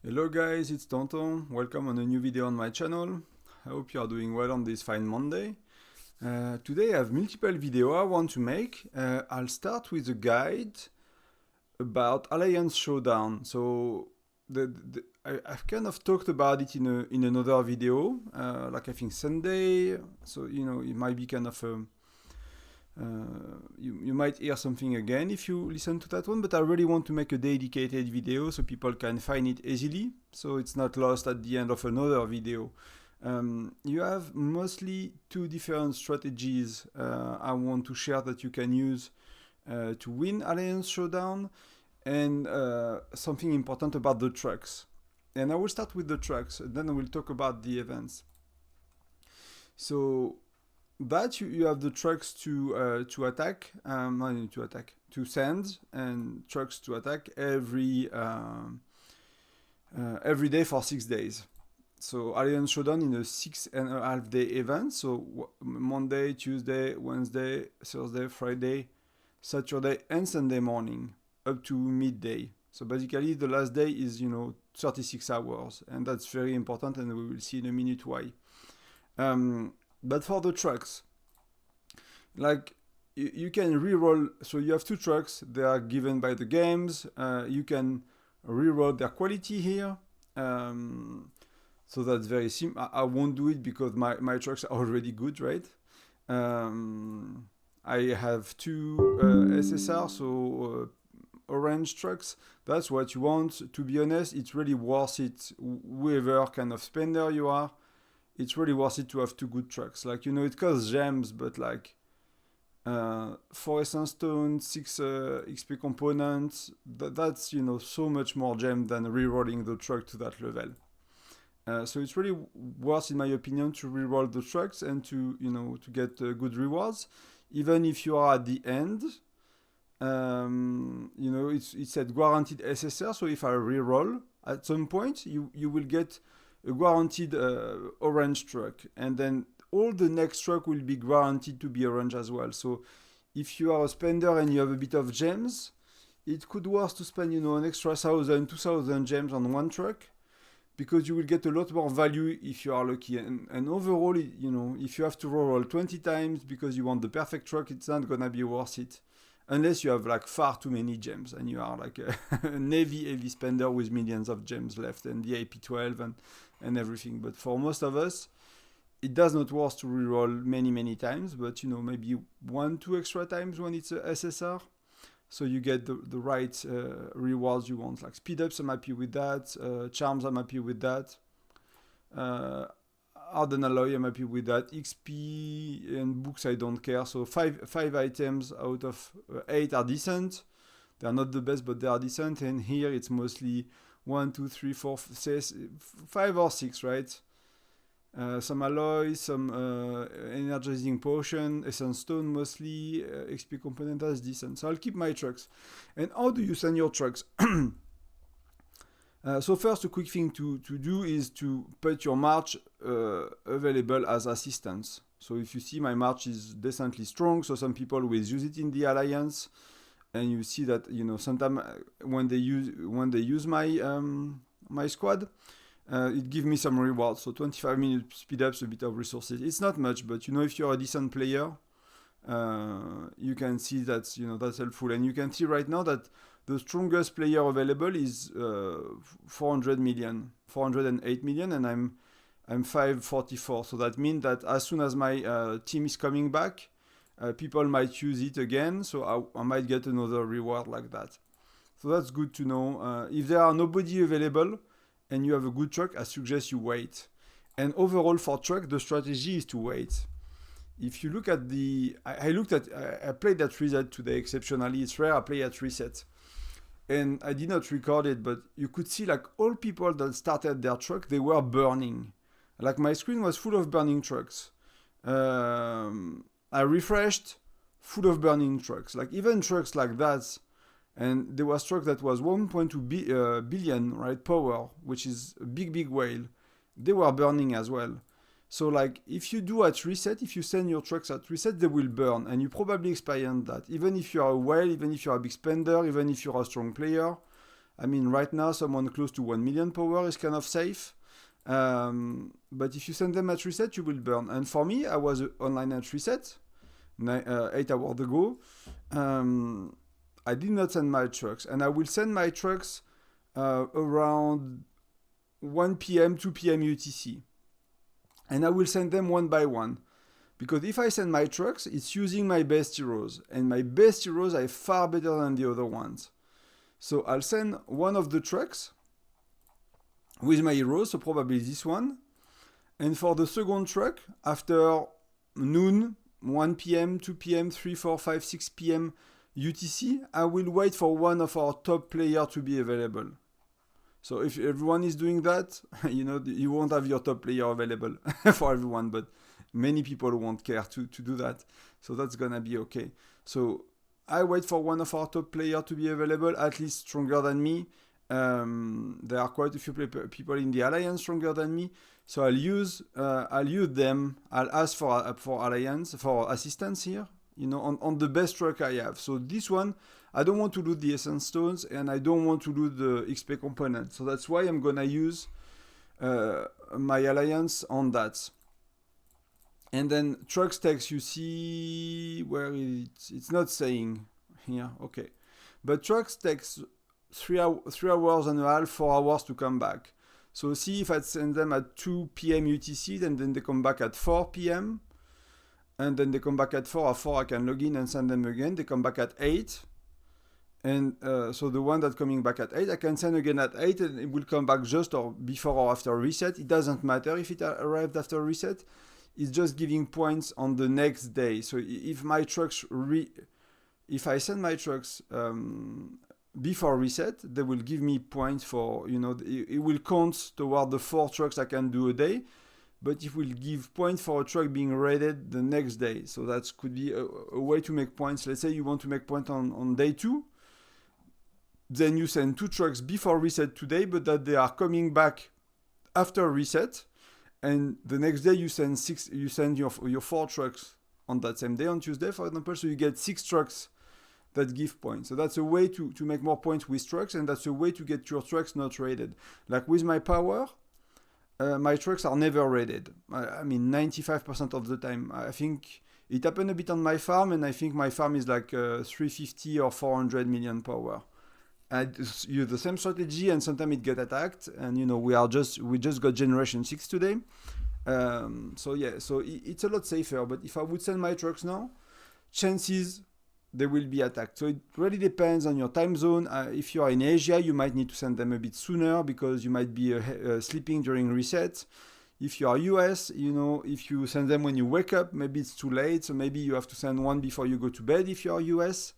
Hello guys, it's Tonton. Welcome on a new video on my channel. I hope you are doing well on this fine Monday. Today I have multiple videos I want to make. I'll start with a guide about Alliance Showdown. So I've kind of talked about it in another video, like I think Sunday. So it might be kind of you might hear something again if you listen to that one, but I really want to make a dedicated video so people can find it easily, so it's not lost at the end of another video. You have mostly two different strategies I want to share that you can use to win Alliance Showdown, and something important about the trucks. And I will start with the trucks, then I will talk about the events. So that you have the trucks to attack, to send, and trucks to attack every day for 6 days. So Alliance Showdown in a 6.5 day event. So Monday, Tuesday, Wednesday, Thursday, Friday, Saturday, and Sunday morning up to midday. So basically the last day is 36 hours, and that's very important, and we will see in a minute why. But for the trucks, like you can reroll. So you have two trucks. They are given by the games. You can reroll their quality here. So that's very simple. I won't do it because my trucks are already good, right? I have two SSR, so orange trucks. That's what you want. To be honest, it's really worth it. Whoever kind of spender you are, it's really worth it to have two good trucks. Like, it costs gems, but like 4 essence stones, 6 XP components, that's so much more gem than rerolling the truck to that level. So it's really worth, in my opinion, to reroll the trucks and to get good rewards, even if you are at the end. It's at guaranteed SSR, so if I reroll at some point, you will get a guaranteed orange truck, and then all the next truck will be guaranteed to be orange as well. So if you are a spender and you have a bit of gems, it could worth to spend an extra 1,000, 2,000 gems on one truck, because you will get a lot more value if you are lucky. And overall, if you have to roll 20 times because you want the perfect truck, it's not gonna be worth it. Unless you have like far too many gems and you are like a heavy spender with millions of gems left and the AP12 and everything. But for most of us, it does not worth to reroll many times, but maybe 1-2 extra times when it's a SSR. So you get the right rewards you want. Like speed ups, I'm happy with that. Charms, I'm happy with that. Hardened alloy, I'm happy with that. XP and books, I don't care. So five items out of 8 are decent. They are not the best, but they are decent. And here it's mostly 1, 2, 3, 4, 5 or 6, right? Some alloy, some energizing potion, essence stone mostly, XP component, that's decent. So I'll keep my trucks. And how do you send your trucks? So first, a quick thing to do is to put your march available as assistance. So if you see, my march is decently strong, so some people will use it in the alliance, and you see that sometimes when they use my squad, it gives me some rewards. So 25 minutes speed ups, a bit of resources. It's not much, but if you're a decent player, you can see that's helpful. And you can see right now that the strongest player available is 408 million, and I'm 544. So that means that as soon as my team is coming back, people might use it again. So I might get another reward like that. So that's good to know. If there are nobody available and you have a good truck, I suggest you wait. And overall for truck, the strategy is to wait. If you look at I played that reset today exceptionally. It's rare I play at reset. And I did not record it, but you could see like all people that started their truck, they were burning. Like my screen was full of burning trucks. I refreshed, full of burning trucks. Like even trucks like that, and there was truck that was 1.2 billion, right, power, which is a big whale. They were burning as well. So like if you do at reset, if you send your trucks at reset, they will burn, and you probably experience that. Even if you are a whale, even if you are a big spender, even if you are a strong player, I mean, right now, someone close to 1 million power is kind of safe. But if you send them at reset, you will burn. And for me, I was online at reset 8 hours ago. I did not send my trucks, and I will send my trucks around 1 p.m., 2 p.m. UTC. And I will send them one by one. Because if I send my trucks, it's using my best heroes. And my best heroes are far better than the other ones. So I'll send one of the trucks with my heroes, so probably this one. And for the second truck, after noon, 1 p.m., 2 p.m., 3, 4, 5, 6 p.m. UTC, I will wait for one of our top players to be available. So if everyone is doing that, you won't have your top player available for everyone, but many people won't care to do that. So that's gonna be okay. So I wait for one of our top players to be available, at least stronger than me. There are quite a few people in the Alliance stronger than me. So I'll use them. I'll ask for Alliance, for assistance here, on the best truck I have. So this one, I don't want to lose the Essence Stones, and I don't want to lose the XP component. So that's why I'm gonna use my Alliance on that. And then trucks takes, you see where it's not saying here, okay. But trucks takes 3 hours and a half, 4 hours to come back. So see if I send them at 2 p.m. UTC, then they come back at 4 p.m. And then they come back at 4. At 4 I can log in and send them again. They come back at 8. And so the one that's coming back at 8, I can send again at 8, and it will come back just or before or after reset. It doesn't matter if it arrived after reset. It's just giving points on the next day. So if my trucks, if I send my trucks before reset, they will give me points for, it will count toward the 4 trucks I can do a day, but it will give points for a truck being raided the next day. So that could be a way to make points. Let's say you want to make points on day 2, then you send 2 trucks before reset today, but that they are coming back after reset. And the next day you send your 4 trucks on that same day, on Tuesday, for example. So you get 6 trucks that give points. So that's a way to make more points with trucks, and that's a way to get your trucks not raided. Like with my power, my trucks are never raided. I mean, 95% of the time. I think it happened a bit on my farm, and I think my farm is like 350 or 400 million power. I use the same strategy, and sometimes it get attacked, and we just got generation 6 today. So it's a lot safer. But if I would send my trucks now, chances they will be attacked. So it really depends on your time zone. If you are in Asia, you might need to send them a bit sooner because you might be sleeping during reset. If you are US, if you send them when you wake up, maybe it's too late. So maybe you have to send one before you go to bed if you are US.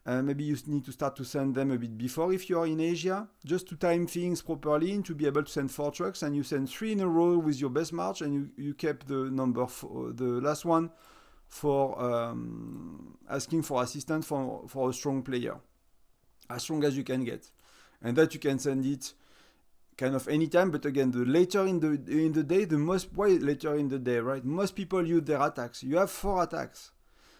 Maybe you need to start to send them a bit before if you are in Asia, just to time things properly and to be able to send 4 trucks, and you send 3 in a row with your best march, and you kept the number the last one for asking for assistance for a strong player, as strong as you can get, and that you can send it kind of anytime. But again, the later in the day, why later in the day, right? Most people use their attacks. You have 4 attacks,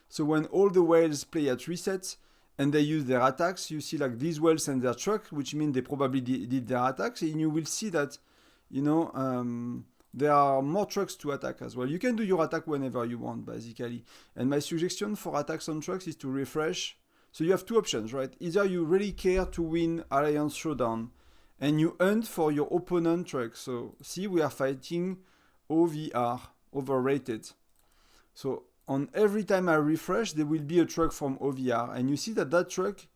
so when all the whales play at reset and they use their attacks, you see like these whales send their truck, which means they probably did their attacks, and you will see that there are more trucks to attack as well. You can do your attack whenever you want, basically. And my suggestion for attacks on trucks is to refresh. So you have 2 options, right? Either you really care to win Alliance Showdown and you hunt for your opponent truck. So see, we are fighting OVR, overrated. So on every time I refresh, there will be a truck from OVR. And you see that truck,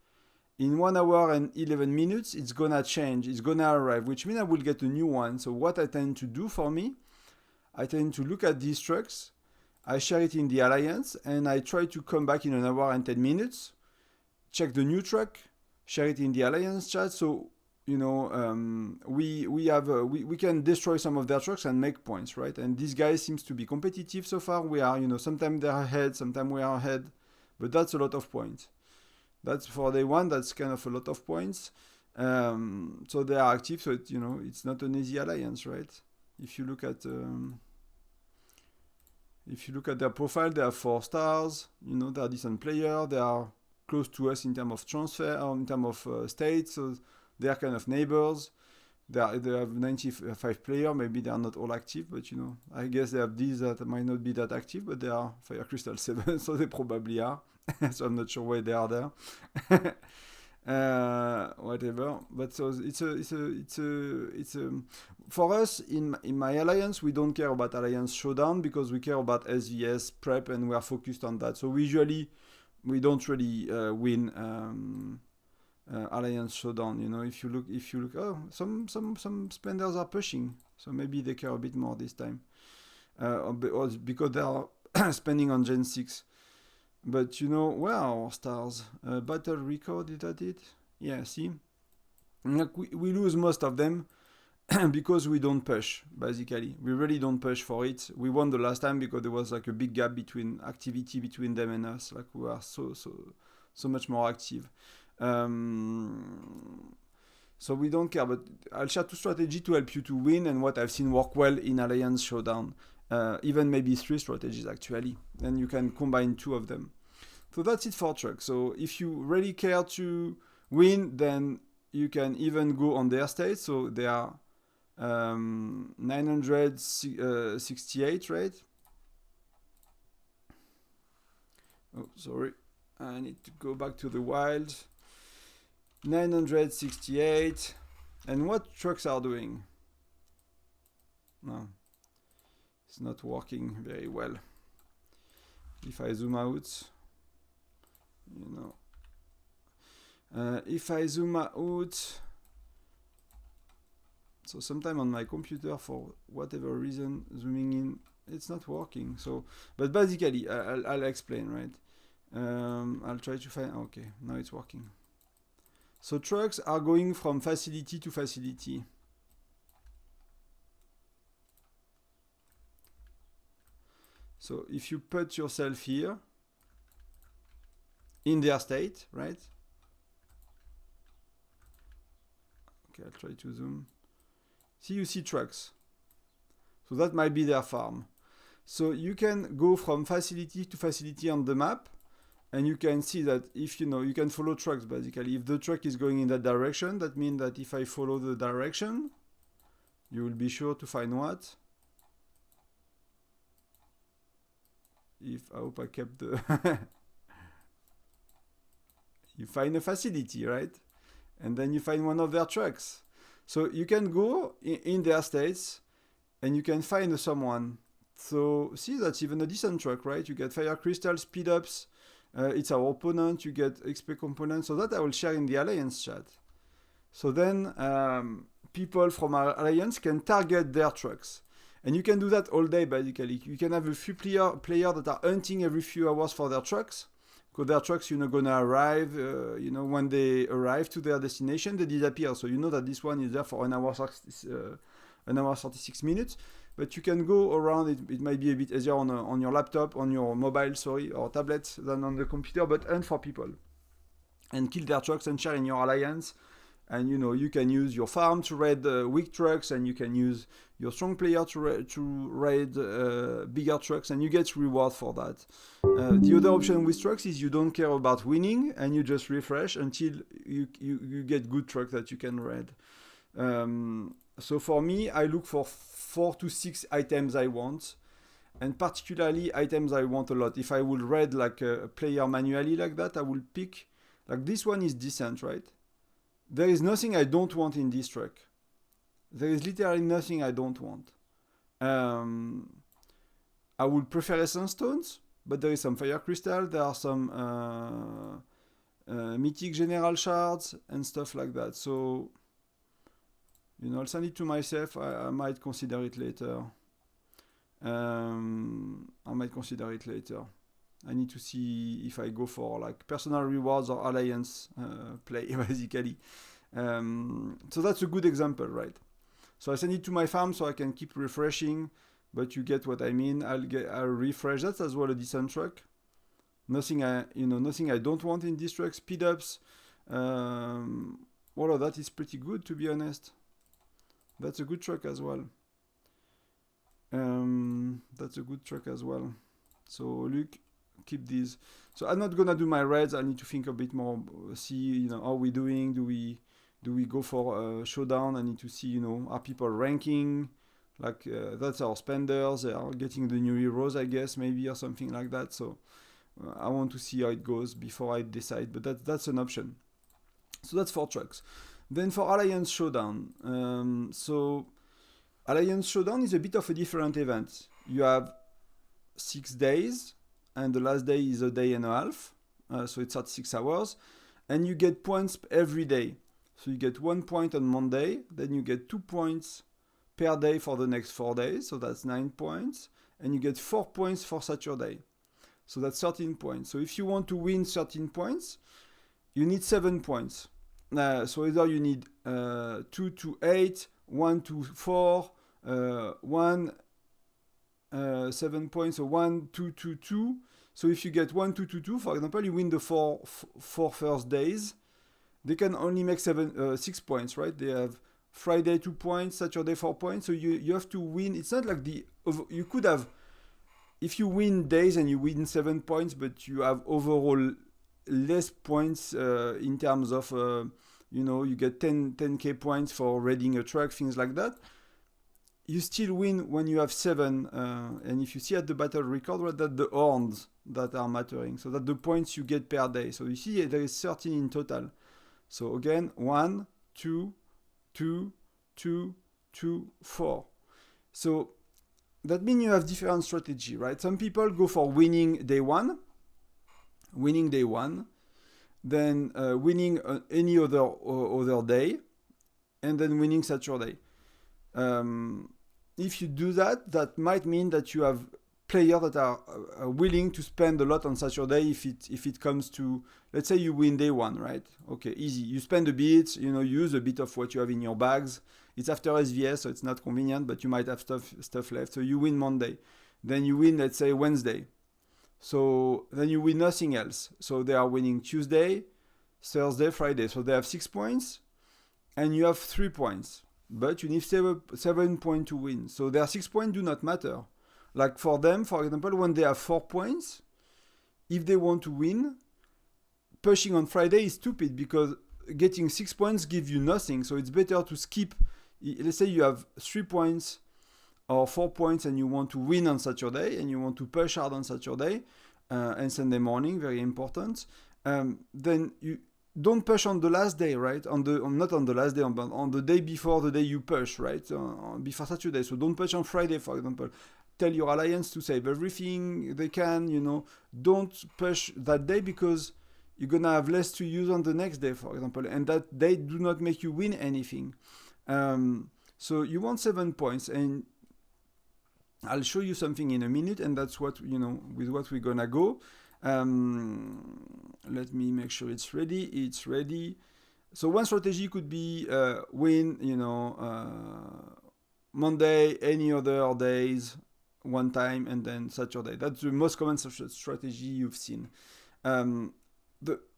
in 1 hour and 11 minutes, it's gonna change, it's gonna arrive, which means I will get a new one. So what I tend to do for me, I tend to look at these trucks, I share it in the Alliance, and I try to come back in 1 hour and 10 minutes, check the new truck, share it in the Alliance chat. So, we can destroy some of their trucks and make points, right? And this guy seems to be competitive so far. We are, sometimes they're ahead, sometimes we are ahead, but that's a lot of points. That's for day 1, that's kind of a lot of points. So they are active, so it's not an easy alliance, right? If you look at their profile, they have 4 stars. They're a decent player. They are close to us in terms of transfer, or in terms of state. So they are kind of neighbors. They have 95 players. Maybe they are not all active, but you know, I guess they have these that might not be that active, but they are Fire Crystal 7, so they probably are. So I'm not sure why they are there. Whatever. But so it's a for us in my alliance, we don't care about Alliance Showdown because we care about SVS prep and we are focused on that. So we don't really win Alliance Showdown. You know, if you look, oh, some spenders are pushing, so maybe they care a bit more this time, because they are spending on Gen 6. But you know, where are our stars? Battle record, is that it? Yeah, see? Like we lose most of them because we don't push, basically. We really don't push for it. We won the last time because there was like a big gap between activity between them and us. Like we are so much more active. So we don't care, but I'll share 2 strategies to help you to win and what I've seen work well in Alliance Showdown. Even maybe 3 strategies actually, and you can combine 2 of them. So that's it for truck. So if you really care to win, then you can even go on their state. So they are 968, right? Oh, sorry. I need to go back to the wild. 968. And what trucks are doing? No. It's not working very well. If I zoom out, you know, if I zoom out, so sometime on my computer for whatever reason, zooming in, it's not working. So, but basically, I'll explain, right? I'll try to find, okay, now it's working. So trucks are going from facility to facility. So if you put yourself here, in their state, right? Okay, I'll try to zoom. See, you see trucks. So that might be their farm. So you can go from facility to facility on the map, and you can see that if you know, you can follow trucks basically. If the truck is going in that direction, that means that if I follow the direction, you will be sure to find what? If I hope I kept the you find a facility, right? And then you find one of their trucks. So you can go in their states and you can find someone. So see, that's even a decent truck, right? You get Fire Crystal, speed ups. It's our opponent. You get XP components. So that I will share in the Alliance chat. So then people from our Alliance can target their trucks. And you can do that all day, basically. You can have a few players that are hunting every few hours for their trucks. Because their trucks, you know, gonna arrive, you know, when they arrive to their destination, they disappear. So you know that this one is there for an hour 36 minutes. But you can go around, it might be a bit easier on your laptop, on your mobile, sorry, or tablet than on the computer, but hunt for people. And kill their trucks and share in your alliance. And you know, you can use your farm to raid weak trucks, and you can use your strong player to raid bigger trucks, and you get reward for that. The other option with trucks is you don't care about winning, and you just refresh until you get good trucks that you can raid. So for me, I look for 4 to 6 items I want, and particularly items I want a lot. If I will raid like a player manually like that, I will pick, like this one is decent, right? There is nothing I don't want in this truck. There is literally nothing I don't want. I would prefer essence stones, but there is some fire crystal, there are some mythic general shards and stuff like that. So, you know, I'll send it to myself. I might consider it later. I need to see if I go for like personal rewards or alliance play, basically. So that's a good example, right? So I send it to my farm so I can keep refreshing, but you get what I mean. I'll refresh. That's as well a decent truck. Nothing I don't want in this truck. Speed ups. All of that is pretty good, to be honest. That's a good truck as well. So look, keep these. So I'm not gonna do my raids. I need to think a bit more. See, you know, how we doing? Do we Do we go for a showdown? I need to see, are people ranking? Like that's our spenders. They are getting the new heroes, I guess, maybe, or something like that. So I want to see how it goes before I decide. But that's an option. So that's for trucks. Then for Alliance Showdown. So Alliance Showdown is a bit of a different event. You have 6 days, and the last day is a day and a half. So it's at 6 hours. And you get points every day. So you get 1 point on Monday, then you get 2 points per day for the next 4 days. So that's 9 points. And you get 4 points for Saturday. So that's 13 points. So if you want to win 13 points, you need 7 points. So either you need 2 to 8, 1 to 4, 7 points, so 1, 2, 2, 2. So if you get 1, 2, 2, 2, for example, you win the four first days. They can only make 6 points, right? They have Friday 2 points, Saturday 4 points. So you have to win. It's not like you could have, if you win days and you win 7 points, but you have overall less points in terms of, you get 10k points for raiding a truck, things like that. You still win when you have 7. And if you see at the battle record, right, that the horns that are mattering. So that the points you get per day. So you see there is 13 in total. So again, 1, 2, 2, 2, 2, 4. So that means you have different strategy, right? Some people go for winning day one, then winning any other day, and then winning Saturday. If you do that, that might mean that you have players that are willing to spend a lot on Saturday if it comes to, let's say you win day one, right? Okay, easy. You spend a bit, use a bit of what you have in your bags. It's after SVS, so it's not convenient, but you might have stuff left. So you win Monday. Then you win, let's say, Wednesday. So then you win nothing else. So they are winning Tuesday, Thursday, Friday. So they have 6 points, and you have 3 points. But you need 7 points to win. So their 6 points do not matter. Like for them, for example, when they have 4 points, if they want to win, pushing on Friday is stupid because getting 6 points gives you nothing. So it's better to skip. Let's say you have 3 points or 4 points and you want to win on Saturday and you want to push hard on Saturday and Sunday morning, very important. Then you don't push on the last day, right? Not on the last day, but on the day before the day you push, right? Before Saturday. So don't push on Friday, for example. Tell your alliance to save everything they can, Don't push that day because you're gonna have less to use on the next day, for example, and that day do not make you win anything. So you want 7 points, and I'll show you something in a minute, and that's what, with what we're gonna go. Let me make sure it's ready. It's ready. So one strategy could be win, Monday, any other days, one time, and then Saturday. That's the most common strategy you've seen.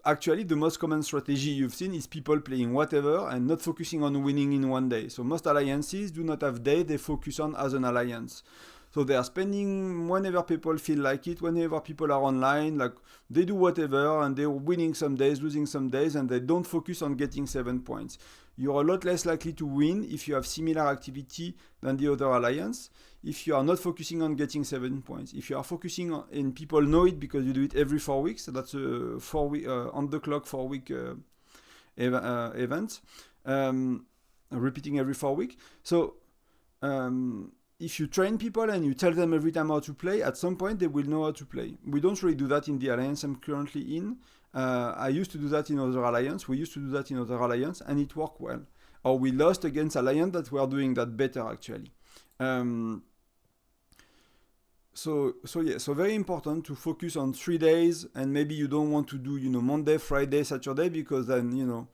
Actually, the most common strategy you've seen is people playing whatever and not focusing on winning in one day. So most alliances do not have day they focus on as an alliance. So they are spending whenever people feel like it, whenever people are online, like they do whatever and they're winning some days, losing some days, and they don't focus on getting 7 points. You're a lot less likely to win if you have similar activity than the other alliance, if you are not focusing on getting 7 points. If you are focusing on, and people know it because you do it every 4 weeks, so that's a 4 week, on the clock 4 week event, repeating every 4 weeks. So, if you train people and you tell them every time how to play, at some point they will know how to play. We don't really do that in the alliance I'm currently in. I used to do that in other alliance. We used to do that in other alliance, and it worked well. Or we lost against alliance that were doing that better actually. So very important to focus on 3 days, and maybe you don't want to do Monday, Friday, Saturday, because then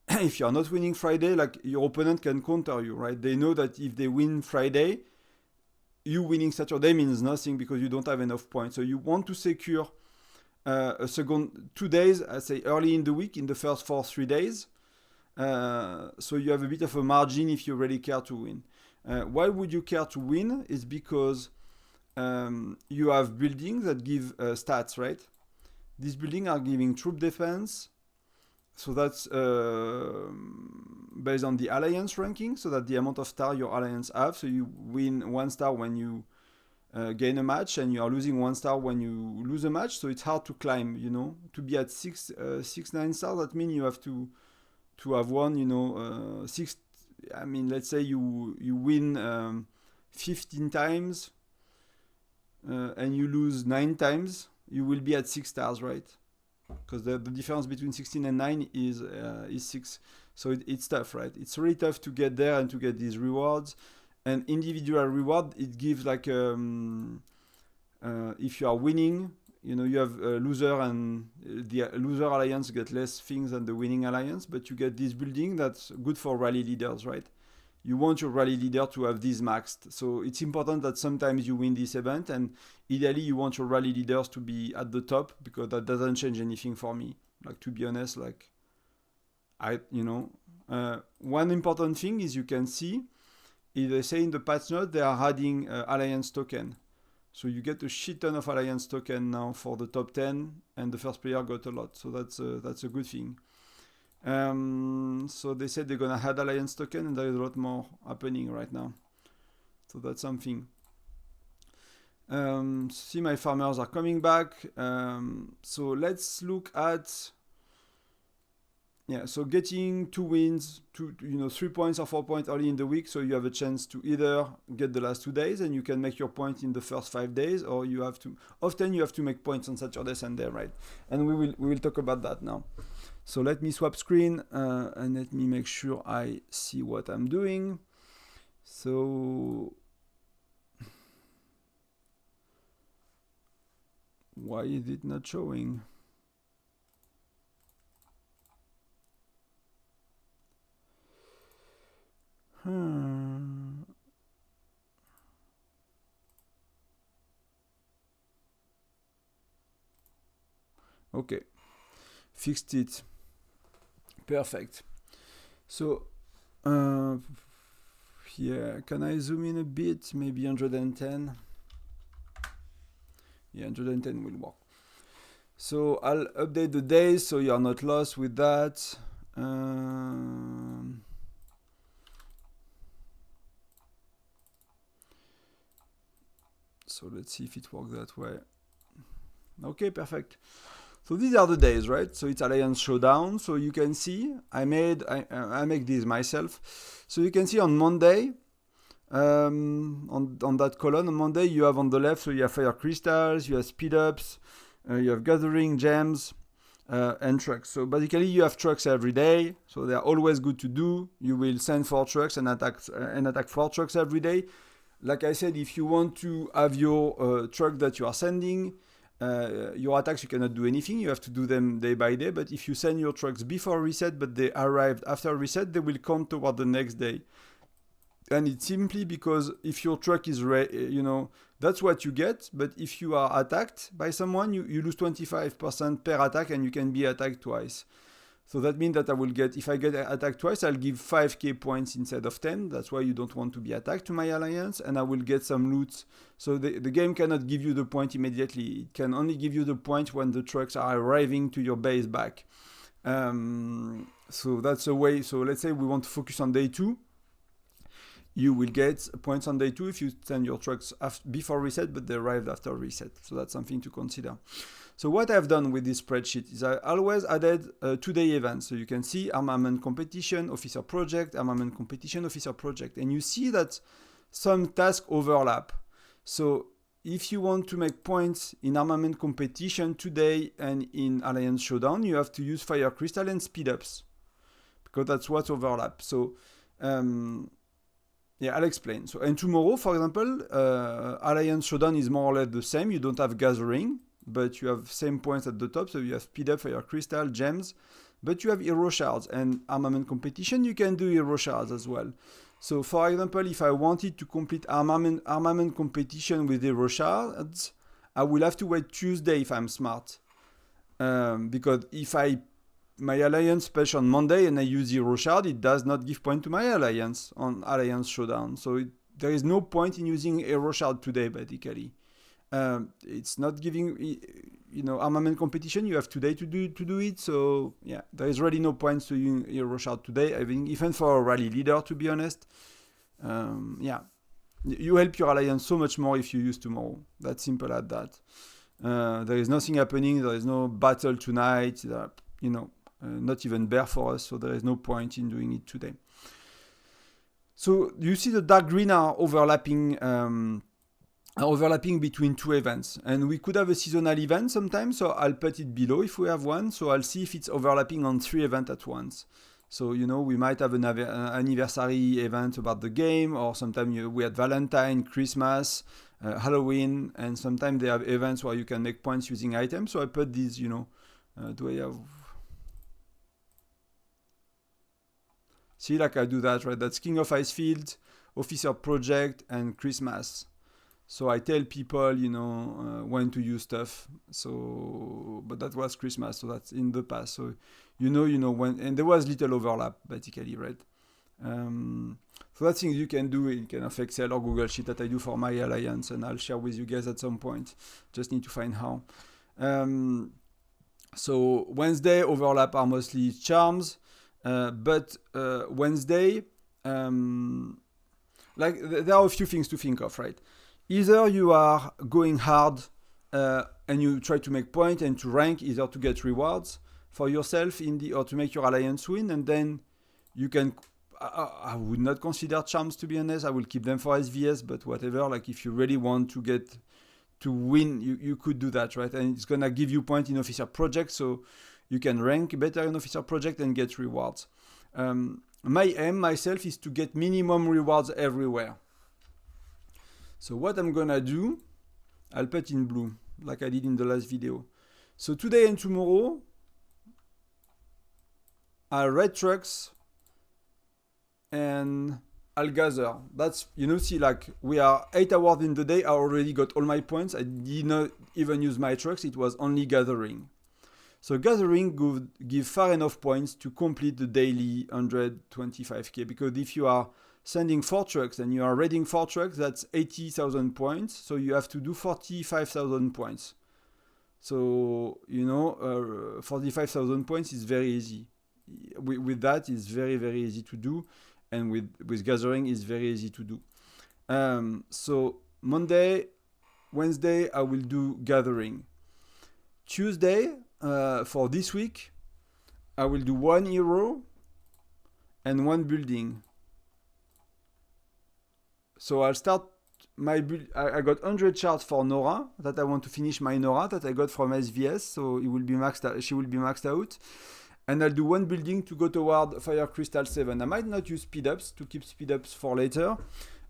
if you're not winning Friday, like your opponent can counter you, right? They know that if they win Friday, you winning Saturday means nothing because you don't have enough points. So you want to secure a second 2 days, I say early in the week, in the first 3 days. So you have a bit of a margin if you really care to win. Why would you care to win? Is because you have buildings that give stats, right? These buildings are giving troop defense, So that's based on the alliance ranking, so that the amount of star your alliance have. So you win 1 star when you gain a match, and you are losing 1 star when you lose a match. So it's hard to climb, you know. To be at 9 stars, that means you have to have won, you know, 6. I mean, let's say you win 15 times and you lose 9 times, you will be at 6 stars, right? Because the difference between 16 and 9 is 6. So it's tough, right? It's really tough to get there and to get these rewards. And individual reward, it gives like if you are winning, you know, you have a loser, and the loser alliance get less things than the winning alliance, but you get this building that's good for rally leaders, right? You want your rally leader to have these maxed. So it's important that sometimes you win this event, and ideally you want your rally leaders to be at the top, because that doesn't change anything for me. Like, to be honest, like, one important thing is, you can see, is they say in the patch note they are adding Alliance token. So you get a shit ton of Alliance token now for the top 10, and the first player got a lot. So that's a good thing. So they said they're gonna add Alliance token, and there is a lot more happening right now. So that's something. See, my farmers are coming back. So let's look at, so getting 2 wins, 3 points or 4 points early in the week, so you have a chance to either get the last 2 days and you can make your point in the first 5 days, or you have to make points on Saturday, Sunday, right? And we will talk about that now. So let me swap screen and let me make sure I see what I'm doing. So why is it not showing? Okay, fixed it. Perfect. So, yeah, can I zoom in a bit? Maybe 110. Yeah, 110 will work. So I'll update the days so you are not lost with that. So let's see if it works that way. Okay, perfect. So these are the days, right? So it's Alliance Showdown. So you can see I make these myself. So you can see on Monday, on that column on Monday, you have on the left, so you have fire crystals, you have speed ups, you have gathering gems, and trucks. So basically you have trucks every day, so they are always good to do. You will send 4 trucks and attack 4 trucks every day. Like I said, if you want to have your truck that you are sending, your attacks, you cannot do anything. You have to do them day by day. But if you send your trucks before reset, but they arrived after reset, they will count toward the next day. And it's simply because if your truck is that's what you get. But if you are attacked by someone, you lose 25% per attack, and you can be attacked twice. So that means that if I get attacked twice, I'll give 5k points instead of 10. That's why you don't want to be attacked to my alliance, and I will get some loot. So the game cannot give you the point immediately. It can only give you the point when the trucks are arriving to your base back. So that's a way. So let's say we want to focus on day 2. You will get points on day 2 if you send your trucks before reset, but they arrived after reset. So that's something to consider. So what I've done with this spreadsheet is I always added 2-day events. So you can see armament competition, officer project, armament competition, officer project. And you see that some tasks overlap. So if you want to make points in armament competition today and in Alliance Showdown, you have to use fire crystal and speed ups, because that's what overlap. So yeah, I'll explain. So, and tomorrow, for example, Alliance Showdown is more or less the same. You don't have gathering, but you have same points at the top. So you have speed up, fire crystal, gems, but you have hero shards. And armament competition, you can do hero shards as well. So for example, if I wanted to complete armament competition with hero shards, I will have to wait Tuesday if I'm smart. Because if my alliance patch on Monday and I use hero shard, it does not give point to my alliance on Alliance Showdown. So there is no point in using hero shard today, basically. It's not giving. armament competition, you have today to do it. So yeah, there is really no point to you rush out today. I think even for a rally leader, to be honest, you help your alliance so much more if you use tomorrow. That's simple as that. There is nothing happening. There is no battle tonight. Not even bear for us. So there is no point in doing it today. So you see the dark green are overlapping between two events, and we could have a seasonal event sometimes, so I'll put it below if we have one. So I'll see if it's overlapping on 3 events at once. So we might have an anniversary event about the game, or sometimes we had Valentine, Christmas, Halloween, and sometimes they have events where you can make points using items. So I put these, do I have... See, like I do that, right? That's King of Icefield, Officer Project, and Christmas. So I tell people, when to use stuff. So, but that was Christmas, so that's in the past. So, when, and there was little overlap, basically, right? So that's things you can do in kind of Excel or Google Sheet that I do for my alliance, and I'll share with you guys at some point. Just need to find how. So Wednesday overlap are mostly charms. But Wednesday, there are a few things to think of, right? Either you are going hard and you try to make points and to rank, either to get rewards for yourself or to make your alliance win, and then you can. I would not consider charms, to be honest. I will keep them for SVS, but whatever. Like if you really want to win, you could do that, right? And it's gonna give you points in Officer Project, so you can rank better in Officer Project and get rewards. My aim myself is to get minimum rewards everywhere. So what I'm gonna do, I'll put in blue, like I did in the last video. So today and tomorrow, I'll raid trucks and I'll gather. That's, see, like we are 8 hours in the day, I already got all my points. I did not even use my trucks, it was only gathering. So gathering would give far enough points to complete the daily 125k, because if you are sending 4 trucks and you are raiding 4 trucks, that's 80,000 points. So you have to do 45,000 points. So, 45,000 points is very easy. With that, it's very, very easy to do. And with gathering, it's very easy to do. So Wednesday, I will do gathering. Tuesday, for this week, I will do 1 hero and 1 building. So I'll start my build. I got 100 shards for Nora that I want to finish my Nora that I got from SVS. So it will be maxed out. She will be maxed out. And I'll do 1 building to go toward Fire Crystal 7. I might not use speed ups to keep speed ups for later,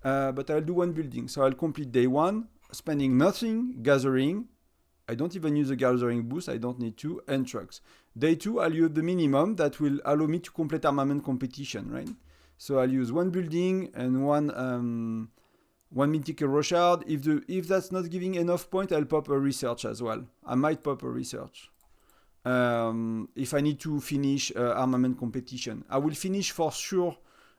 but I'll do 1 building. So I'll complete day 1, spending nothing, gathering. I don't even use a gathering boost, I don't need to, and trucks. Day 2, I'll use the minimum that will allow me to complete armament competition, right? So I'll use 1 building and 1 mythical roshard. If that's not giving enough point, I'll pop a research as well. I might pop a research. If I need to finish armament competition. I will finish for sure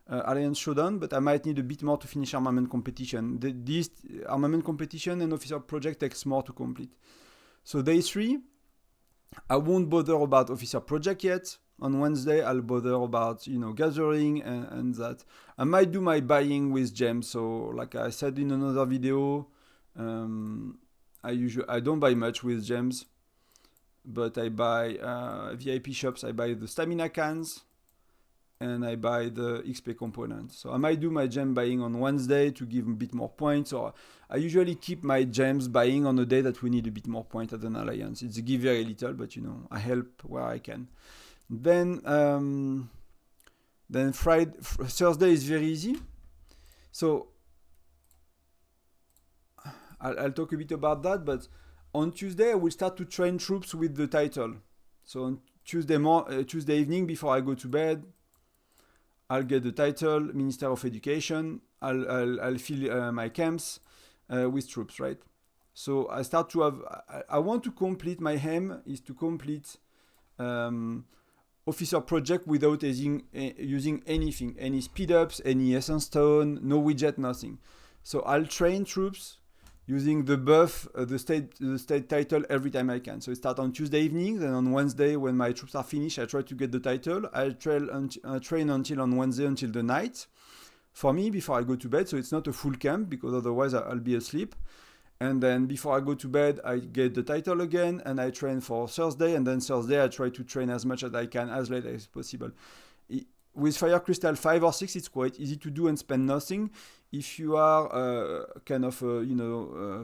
Alliance Showdown, but I might need a bit more to finish armament competition. This armament competition and Officer Project takes more to complete. So day 3, I won't bother about Officer Project yet. On Wednesday, I'll bother about gathering and that. I might do my buying with gems. So like I said in another video, I don't buy much with gems, but I buy VIP shops. I buy the stamina cans and I buy the XP components. So I might do my gem buying on Wednesday to give a bit more points, or I usually keep my gems buying on a day that we need a bit more points at an alliance. It's give very little, but I help where I can. Then Thursday is very easy. So I'll talk a bit about that, but on Tuesday I will start to train troops with the title. So on Tuesday evening before I go to bed, I'll get the title, Minister of Education. I'll fill my camps with troops, right? So I start to have. I want to complete. My aim is to complete Officer Project without using anything, any speed ups, any essence stone, no widget, nothing. So I'll train troops using the buff, the state title every time I can. So it starts on Tuesday evening, then on Wednesday when my troops are finished, I try to get the title. I train until on Wednesday until the night for me before I go to bed. So it's not a full camp because otherwise I'll be asleep. And then before I go to bed, I get the title again and I train for Thursday. And then Thursday, I try to train as much as I can, as late as possible. With Fire Crystal 5 or 6, it's quite easy to do and spend nothing. If you are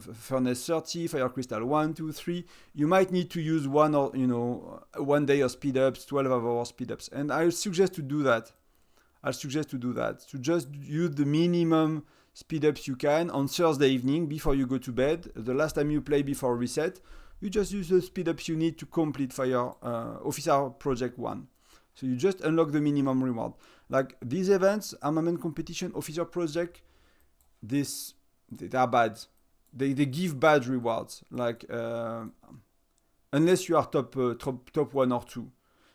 Furnace 30, Fire Crystal 1, 2, 3, you might need to use 1 day of speed ups, 12 hour speed ups. And I suggest to do that. To just use the minimum speed ups you can on Thursday evening before you go to bed. The last time you play before reset, you just use the speed ups you need to complete Fire Officer Project 1. So you just unlock the minimum reward. Like these events, armament competition, officer project, they are bad. They give bad rewards. Like unless you are top 1 or 2.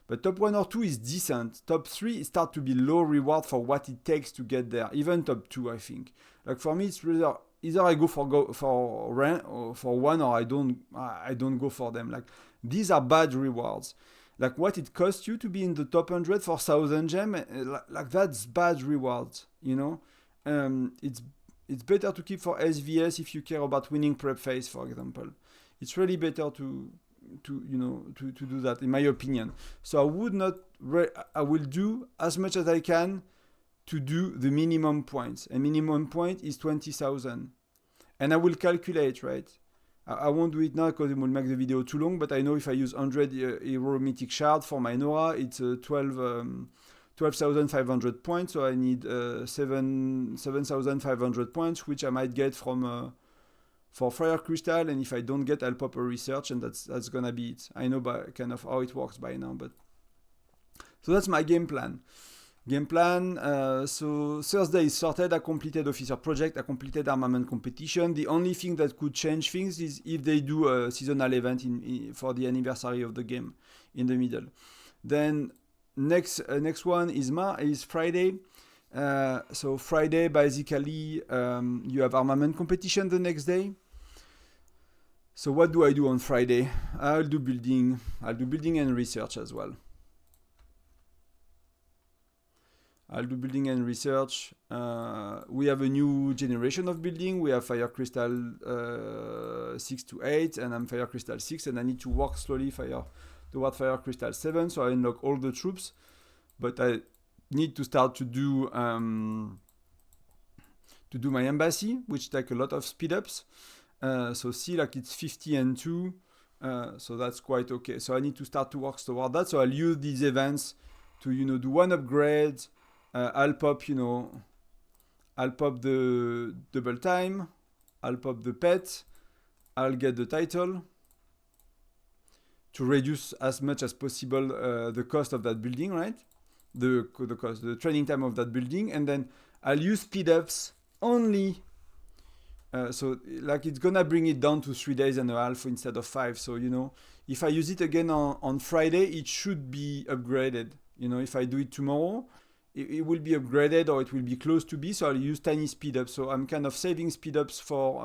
But top 1 or 2 is decent. Top 3 start to be low reward for what it takes to get there. Even top 2, I think. Like for me, it's either I go for 1 or I don't go for them. Like these are bad rewards. Like what it costs you to be in the top 100 for 1,000 gems, like that's bad rewards, you know. It's better to keep for SVS if you care about winning prep phase, for example. It's really better to do that, in my opinion. So I will do as much as I can to do the minimum points. A minimum point is 20,000, and I will calculate, right? I won't do it now because it will make the video too long, but I know if I use 100 Hero Mythic Shard for my Nora, it's 12,500 points, so I need 7,500 points, which I might get from for Fire Crystal, and if I don't get, I'll pop a research, and that's gonna be it. I know by kind of how it works by now, but so that's my game plan. So Thursday is sorted. I completed Officer Project. I completed Armament Competition. The only thing that could change things is if they do a seasonal event for the anniversary of the game in the middle. Then next one is Friday. So Friday, basically, you have Armament Competition the next day. So what do I do on Friday? I'll do building and research as well. I'll do building and research. We have a new generation of building. We have Fire Crystal 6 to 8, and I'm Fire Crystal 6, and I need to work slowly toward Fire Crystal 7, so I unlock all the troops. But I need to start to do my embassy, which take a lot of speed ups. So see, like it's 50 and 2, so that's quite okay. So I need to start to work toward that. So I'll use these events to do one upgrade. I'll pop the double time. I'll pop the pet. I'll get the title to reduce as much as possible the cost of that building, right? The training time of that building, and then I'll use speed ups only. So like it's gonna bring it down to 3 days and a half instead of 5. So if I use it again on Friday, it should be upgraded. If I do it tomorrow, it will be upgraded or it will be close to be. So I'll use tiny speed ups. So I'm kind of saving speed ups for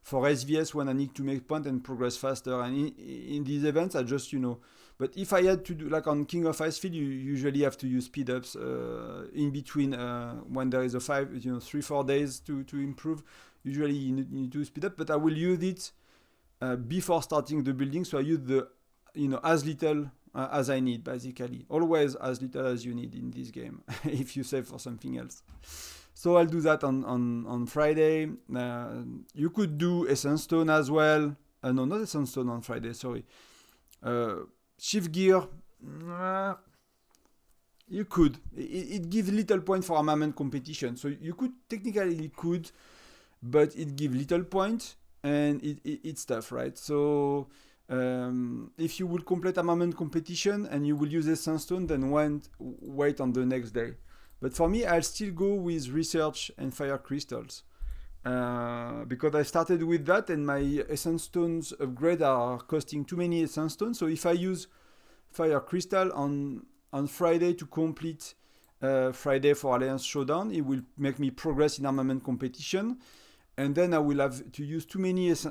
SVS when I need to make point and progress faster. And in these events, I just But if I had to do like on King of Icefield, you usually have to use speed ups in between when there is a 3-4 days to improve. Usually you need to speed up, but I will use it before starting the building. So I use the as little as I need, basically. Always as little as you need in this game if you save for something else. So I'll do that on Friday. You could do Essence Stone as well. No, not Essence Stone on Friday, sorry. Shift Gear. You could. It gives little point for armament competition. So you could, technically but it gives little point and it's tough, right? So if you will complete armament competition and you will use Essence Stone, then wait on the next day. But for me, I'll still go with research and fire crystals because I started with that and my Essence Stones upgrade are costing too many Essence Stones. So if I use fire crystal on Friday to complete Friday for Alliance Showdown, it will make me progress in armament competition. and then I will have to use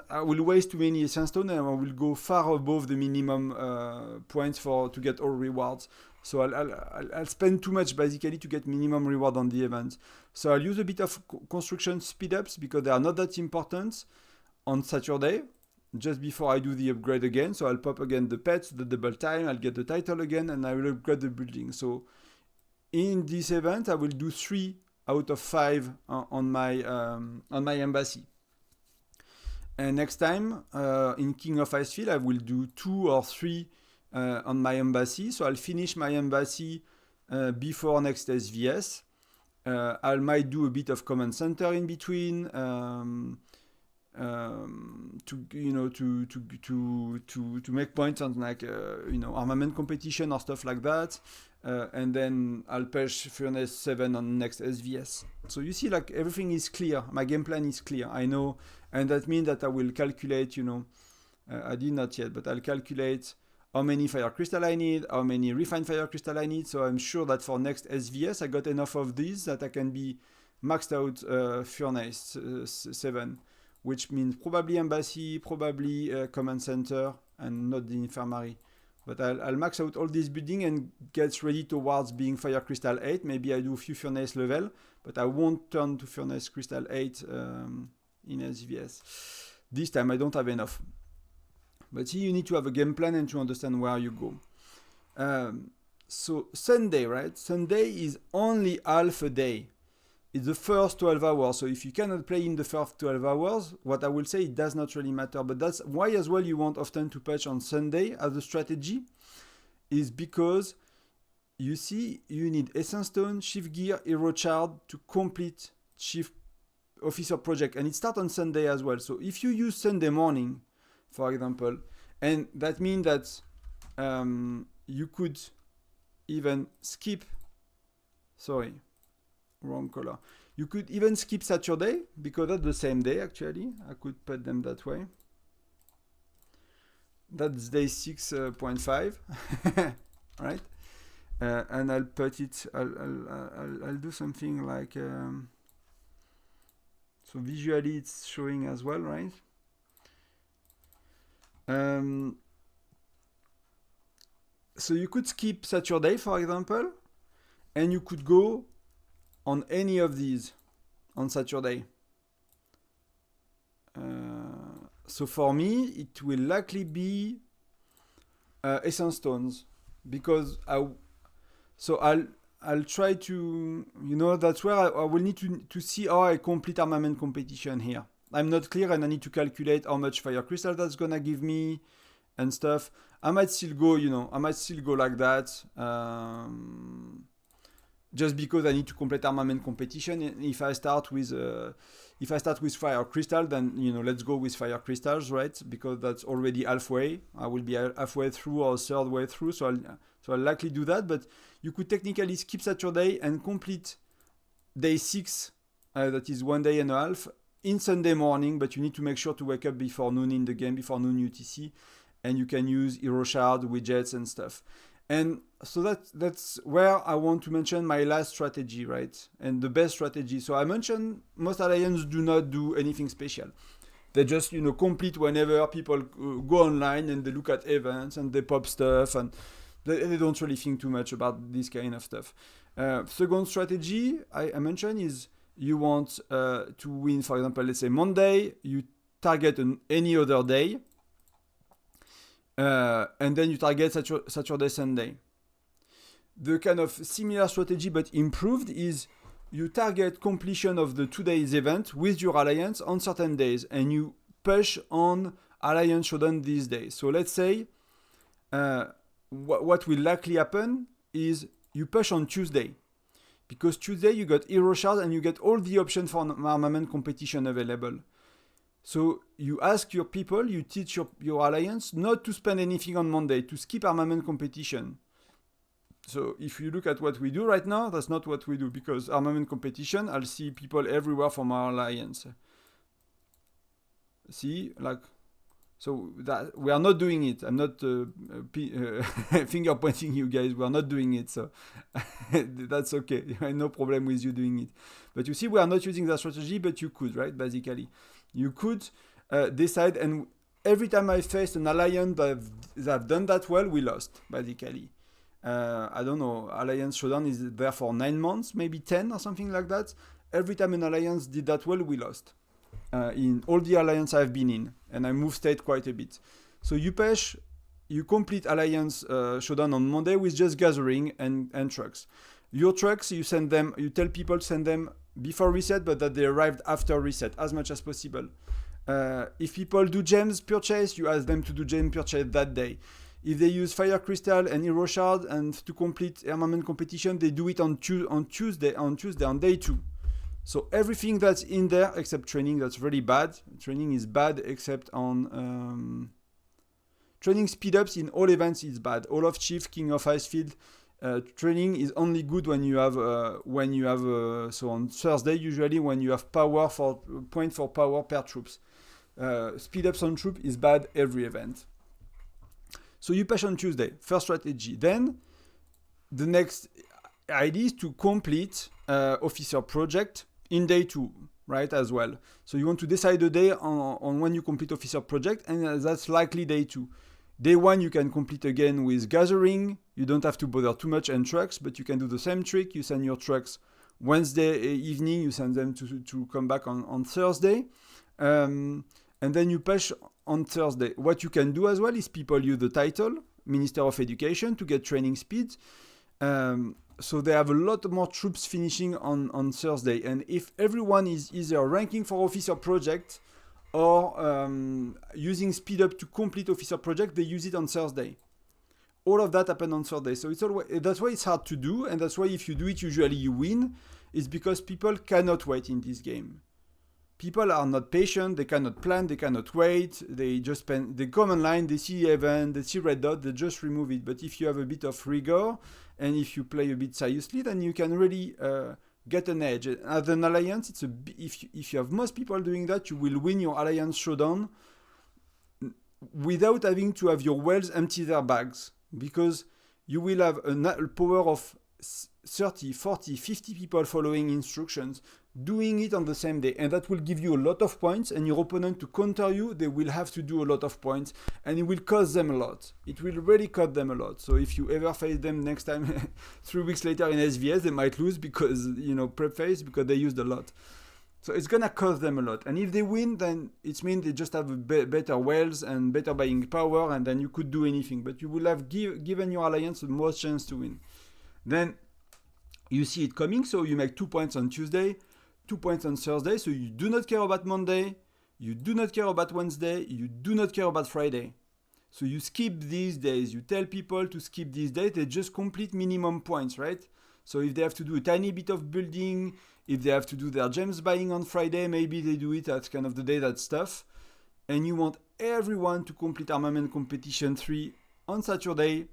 I will waste too many essence stones, and I will go far above the minimum points to get all rewards. So I'll spend too much basically to get minimum reward on the event. So I'll use a bit of construction speed-ups because they are not that important on Saturday, just before I do the upgrade again. So I'll pop again the pets, the double time, I'll get the title again, and I will upgrade the building. So in this event, I will do 3 out of 5 on my embassy. And next time, in King of Icefield, I will do 2 or 3 on my embassy. So I'll finish my embassy before next SVS. I might do a bit of command center in between to make points on like armament competition or stuff like that. And then I'll patch Furnace 7 on next SVS. So you see, like, everything is clear. My game plan is clear. I know, and that means that I will calculate, I did not yet, but I'll calculate how many fire crystal I need, how many refined fire crystal I need. So I'm sure that for next SVS, I got enough of these that I can be maxed out Furnace 7, which means probably embassy, probably command center, and not the infirmary. But I'll max out all this building and get ready towards being Fire Crystal 8. Maybe I do a few Furnace level, but I won't turn to Furnace Crystal 8 in SVS. This time I don't have enough. But here you need to have a game plan and to understand where you go. So Sunday, right? Sunday is only half a day. It's the first 12 hours. So if you cannot play in the first 12 hours, what I will say, it does not really matter. But that's why as well you want often to patch on Sunday as a strategy, is because you see you need Essence Stone, Shift Gear, Hero Shard to complete Chief Officer Project. And it starts on Sunday as well. So if you use Sunday morning, for example, and that means that you could even skip, wrong color. You could even skip Saturday because that's the same day actually. I could put them that way. That's day 6.5, right? And I'll put it. I'll do something like so visually it's showing as well, right? So you could skip Saturday, for example, and you could go on any of these on Saturday. So for me, it will likely be Essence Stones because I'll try to, that's where I will need to see how I complete armament competition here. I'm not clear and I need to calculate how much fire crystal that's gonna give me and stuff. I might still go, like that. Just because I need to complete armament competition. If I start with fire crystal, then let's go with fire crystals, right? Because that's already halfway. I will be halfway through or third way through, so I'll likely do that. But you could technically skip Saturday and complete day 6, that is 1 day and a half, in Sunday morning. But you need to make sure to wake up before noon in the game, before noon UTC, and you can use Hero Shard, widgets, and stuff. And so that's where I want to mention my last strategy, right? And the best strategy. So I mentioned most Alliance do not do anything special. They just, complete whenever people go online and they look at events and they pop stuff and they don't really think too much about this kind of stuff. Second strategy I mentioned is you want to win, for example, let's say Monday, you target any other day. And then you target Saturday, Sunday. The kind of similar strategy but improved is you target completion of the 2 days event with your alliance on certain days and you push on Alliance Showdown these days. So let's say what will likely happen is you push on Tuesday because Tuesday you got Hero Shard and you get all the options for armament competition available. So you ask your people, you teach your alliance not to spend anything on Monday, to skip armament competition. So if you look at what we do right now, that's not what we do because armament competition, I'll see people everywhere from our alliance. See, like So that we are not doing it. I'm not finger pointing you guys. We are not doing it. So that's okay. No problem with you doing it. But you see, we are not using that strategy, but you could, right? Basically, you could decide. And every time I faced an alliance that have done that well, we lost, basically. I don't know. Alliance Showdown is there for 9 months, maybe 10 or something like that. Every time an alliance did that well, we lost. In all the alliance I've been in, and I moved state quite a bit. So you complete Alliance Showdown on Monday with just gathering and trucks. Your trucks, you tell people to send them before reset, but that they arrived after reset as much as possible. If people do gems purchase, you ask them to do gem purchase that day. If they use Fire Crystal and Hero Shard and to complete armament competition, they do it on Tuesday, on day 2. So everything that's in there except training, that's really bad. Training is bad except on training speed ups in all events is bad. All of Chief, King of Icefield, training is only good when you have so on Thursday usually when you have point for power per troops. Speed ups on troop is bad every event. So you push on Tuesday, first strategy. Then the next idea is to complete officer project in day 2, right, as well. So you want to decide the day on when you complete officer project, and that's likely day 2. Day 1 you can complete again with gathering. You don't have to bother too much and trucks, but you can do the same trick. You send your trucks Wednesday evening, you send them to come back on Thursday. And then you push on Thursday. What you can do as well is people use the title, Minister of Education, to get training speed. So they have a lot more troops finishing on Thursday. And if everyone is either ranking for officer project or using speed up to complete officer project, they use it on Thursday. All of that happened on Thursday. So that's why it's hard to do. And that's why if you do it, usually you win. It's because people cannot wait in this game. People are not patient, they cannot plan, they cannot wait, they come online, they see event, they see red dot, they just remove it. But if you have a bit of rigor, and if you play a bit seriously, then you can really get an edge. As an alliance, if you have most people doing that, you will win your Alliance Showdown without having to have your whales empty their bags. Because you will have a power of 30, 40, 50 people following instructions, doing it on the same day, and that will give you a lot of points, and your opponent to counter you, they will have to do a lot of points, and it will cost them a lot. It will really cost them a lot. So if you ever face them next time 3 weeks later in SVS, they might lose because, prep phase, because they used a lot. So it's gonna cost them a lot. And if they win, then it means they just have better whales and better buying power, and then you could do anything. But you will have given your alliance the most chance to win. Then you see it coming, so you make 2 points on Tuesday, 2 points on Thursday, so you do not care about Monday, you do not care about Wednesday, you do not care about Friday. So you skip these days. You tell people to skip these days, they just complete minimum points, right? So if they have to do a tiny bit of building, if they have to do their gems buying on Friday, maybe they do it at kind of the day that's tough. And you want everyone to complete Armament Competition 3 on Saturday.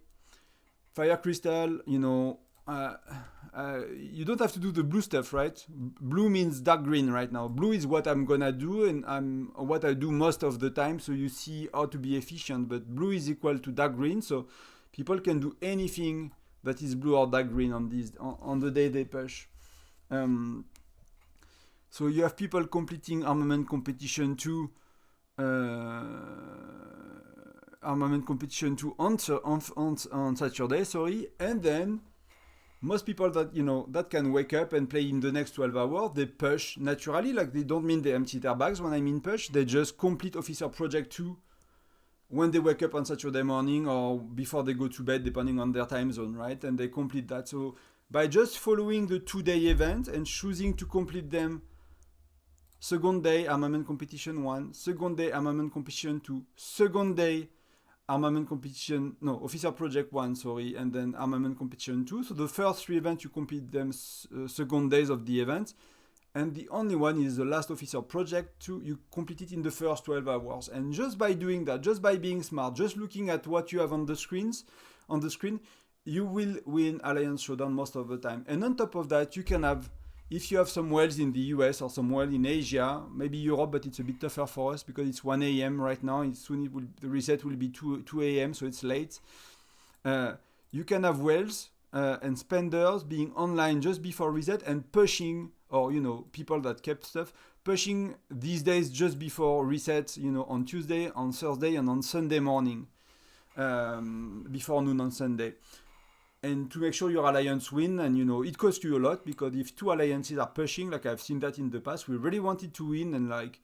Fire Crystal, you don't have to do the blue stuff, right? Blue means dark green right now. Blue is what I'm gonna do, and what I do most of the time, so you see how to be efficient. But blue is equal to dark green, so people can do anything that is blue or dark green on the day they push. So you have people completing Armament Competition 2 on Saturday, and then most people that can wake up and play in the next 12 hours, they push naturally. Like, they don't mean they empty their bags when I mean push. They just complete Officer Project 2 when they wake up on Saturday morning or before they go to bed, depending on their time zone, right? And they complete that. So by just following the 2-day event and choosing to complete them, second day Armament Competition 1, second day Armament Competition 2, second day Officer Project 1, and then Armament Competition 2. So the first 3 events, you complete them second days of the event. And the only one is the last Officer Project 2. You complete it in the first 12 hours. And just by doing that, just by being smart, just looking at what you have on the screen, you will win Alliance Showdown most of the time. And on top of that, you can have if you have some whales in the US or some whale in Asia, maybe Europe, but it's a bit tougher for us because it's 1 a.m. right now. The reset will be 2 a.m., so it's late. You can have whales and spenders being online just before reset and pushing, or people that kept stuff, pushing these days just before reset, on Tuesday, on Thursday, and on Sunday morning, before noon on Sunday. And to make sure your alliance win, and it costs you a lot, because if two alliances are pushing, like I've seen that in the past, we really wanted to win, and like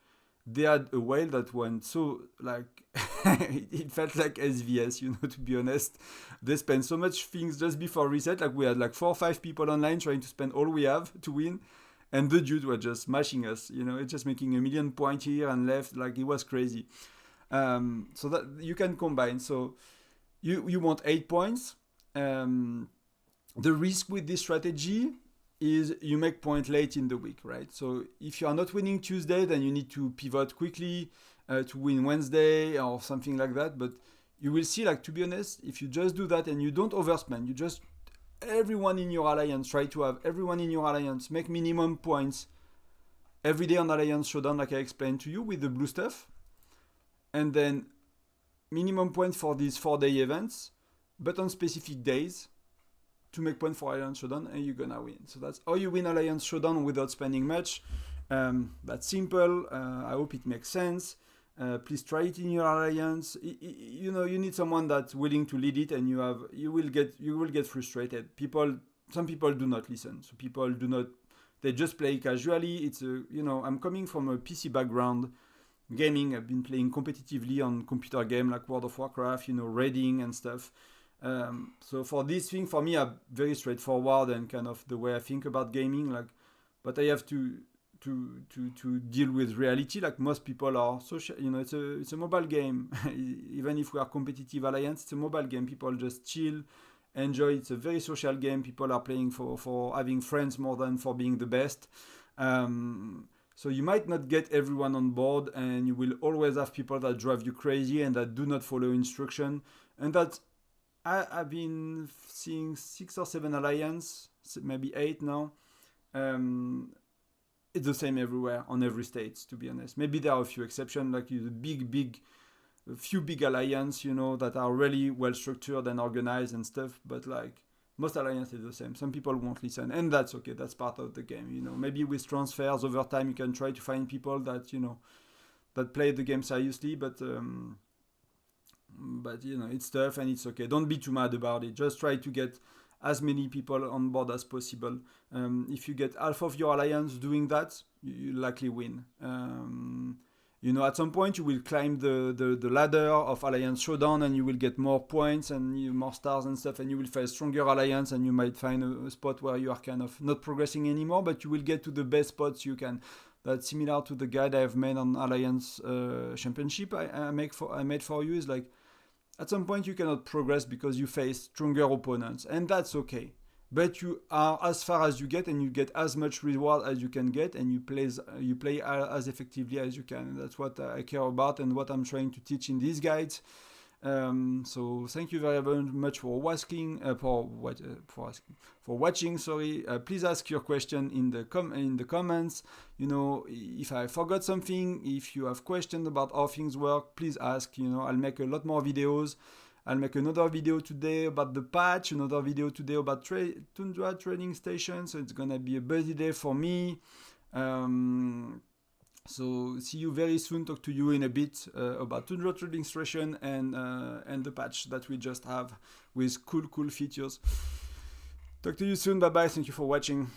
they had a whale that went so like it felt like SVS, to be honest. They spent so much things just before reset, like we had like 4 or 5 people online trying to spend all we have to win, and the dudes were just smashing us, it's just making 1 million points here and left, like it was crazy. So that you can combine. So you want 8 points. The risk with this strategy is you make point late in the week, right? So if you are not winning Tuesday, then you need to pivot quickly to win Wednesday or something like that. But you will see, like, to be honest, if you just do that and you don't overspend, you just everyone in your alliance, try to have everyone in your alliance make minimum points every day on Alliance Showdown, like I explained to you with the blue stuff, and then minimum points for these 4-day events, but on specific days to make point for Alliance Showdown, and you're gonna win. So that's how you win Alliance Showdown without spending much. That's simple. I hope it makes sense. Please try it in your alliance. You need someone that's willing to lead it, and you will get frustrated. Some people do not listen. So people do not. They just play casually. I'm coming from a PC background. Gaming, I've been playing competitively on computer game like World of Warcraft, raiding and stuff. So for this thing, for me, I'm very straightforward and kind of the way I think about gaming. Like, but I have to deal with reality. Like most people are social. It's a mobile game. Even if we are competitive alliance, it's a mobile game. People just chill, enjoy. It's a very social game. People are playing for having friends more than for being the best. So you might not get everyone on board, and you will always have people that drive you crazy and that do not follow instruction. And that I've been seeing 6 or 7 alliance, maybe 8 now. It's the same everywhere on every state, to be honest. Maybe there are a few exceptions, like a few big alliance, that are really well structured and organized and stuff. But like most alliances is the same. Some people won't listen, and that's okay. That's part of the game, Maybe with transfers over time, you can try to find people that that play the game seriously, but it's tough and it's okay. Don't be too mad about it. Just try to get as many people on board as possible. If you get half of your alliance doing that, you likely win. At some point you will climb the ladder of Alliance Showdown, and you will get more points and more stars and stuff, and you will find stronger alliance, and you might find a spot where you are kind of not progressing anymore, but you will get to the best spots you can. That's similar to the guide I have made on Alliance Championship I made for you. Is like, at some point you cannot progress because you face stronger opponents, and that's okay. But you are as far as you get, and you get as much reward as you can get, and you play as effectively as you can. And that's what I care about and what I'm trying to teach in these guides. So thank you very, very much for watching. Sorry. Please ask your question in the comments. If I forgot something, if you have questions about how things work, please ask. I'll make a lot more videos. I'll make another video today about the patch, another video today about Tundra trading station. So it's gonna be a busy day for me. So see you very soon. Talk to you in a bit about Tundra trading station and the patch that we just have with cool features. Talk to you soon. Bye bye. Thank you for watching.